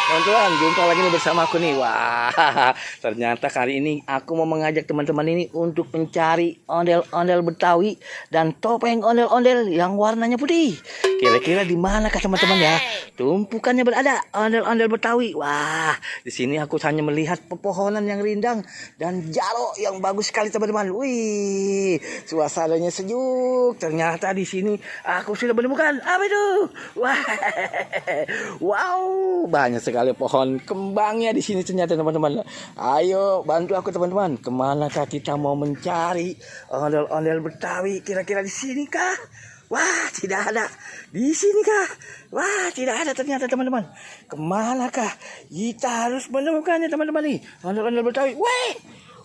Teman-teman, jumpa lagi nih bersama aku nih. Wah, ternyata kali ini aku mau mengajak teman-teman ini untuk mencari ondel-ondel Betawi dan topeng ondel-ondel yang warnanya putih. Kira-kira di manakah teman-teman ya tumpukannya berada ondel-ondel Betawi? Wah, di sini aku hanya melihat pepohonan yang rindang dan jalo yang bagus sekali teman-teman. Wih, suasananya sejuk. Ternyata di sini aku sudah menemukan apa itu? Wah, wow, banyak sekali pohon kembangnya di sini ternyata teman-teman. Ayo bantu aku teman-teman. Kemanakah kita mau mencari ondel-ondel Betawi? Kira-kira di sini kah? Wah, tidak ada. Di sini kah? Wah, tidak ada ternyata teman-teman. Kemanakah kita harus menemukannya teman-teman nih? Ondel-ondel Betawi. Weh,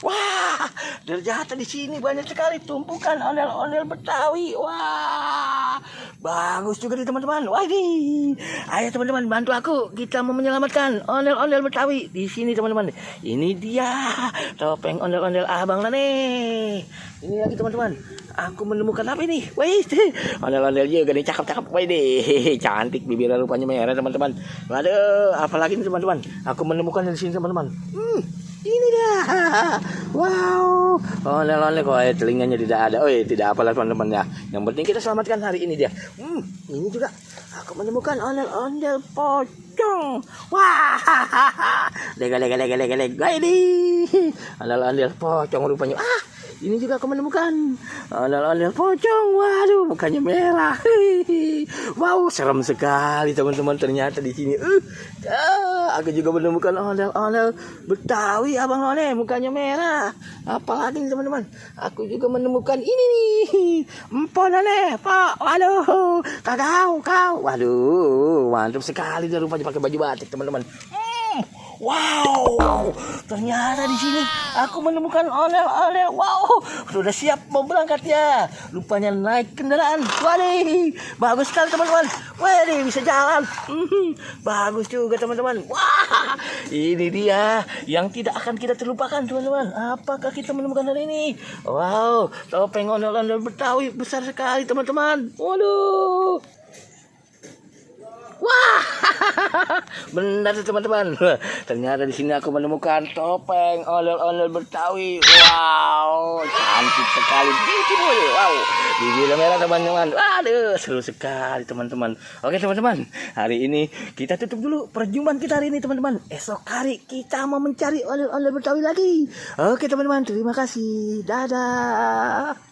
wah, ternyata di sini banyak sekali tumpukan ondel-ondel Betawi. Wah, bagus juga nih teman-teman. Wah, ini, ayo teman-teman bantu aku. Kita mau menyelamatkan ondel-ondel Betawi di sini teman-teman. Ini dia topeng ondel-ondel abang lah nih. Ini lagi teman-teman. Aku menemukan apa ini? Wih, ondel-ondel juga nih, cakep-cakep. Wih deh, cantik bibirnya rupanya merah teman-teman. Waduh, apalagi nih teman-teman. Aku menemukan di sini teman-teman. Ini dia. Wow, ondel-ondel kok telinganya tidak ada. Oh, tidak apalah teman-teman ya. Yang penting kita selamatkan hari ini dia. Ini juga aku menemukan ondel-ondel pocong. Wah, lega. Ini ondel-ondel pocong rupanya. Ini juga aku menemukan ondel-ondel pocong. Waduh, mukanya merah. Wow, serem sekali teman-teman. Ternyata di sini aku juga menemukan ondel-ondel Betawi abang None, mukanya merah. Apalagi nih teman-teman, aku juga menemukan ini nih, Empok None, Pak. Waduh, kau. Waduh, mantap sekali dia rupanya pakai baju batik teman-teman. Wow, ternyata di sini aku menemukan ondel-ondel. Wow, sudah siap mau berangkat ya. Rupanya naik kendaraan. Waduh, bagus sekali teman-teman. Waduh, bisa jalan. Bagus juga teman-teman. Wah, ini dia yang tidak akan kita terlupakan teman-teman. Apakah kita menemukan hari ini? Wow, topeng ondel-ondel Betawi besar sekali teman-teman. Waduh. Wah, benar teman-teman. Ternyata di sini aku menemukan topeng ondel-ondel Betawi. Wow, cantik sekali. Wow, bibirnya merah teman-teman. Waduh, seru sekali teman-teman. Oke teman-teman, hari ini kita tutup dulu perjumpaan kita hari ini teman-teman. Esok hari kita mau mencari ondel-ondel Betawi lagi. Oke teman-teman, terima kasih. Dadah.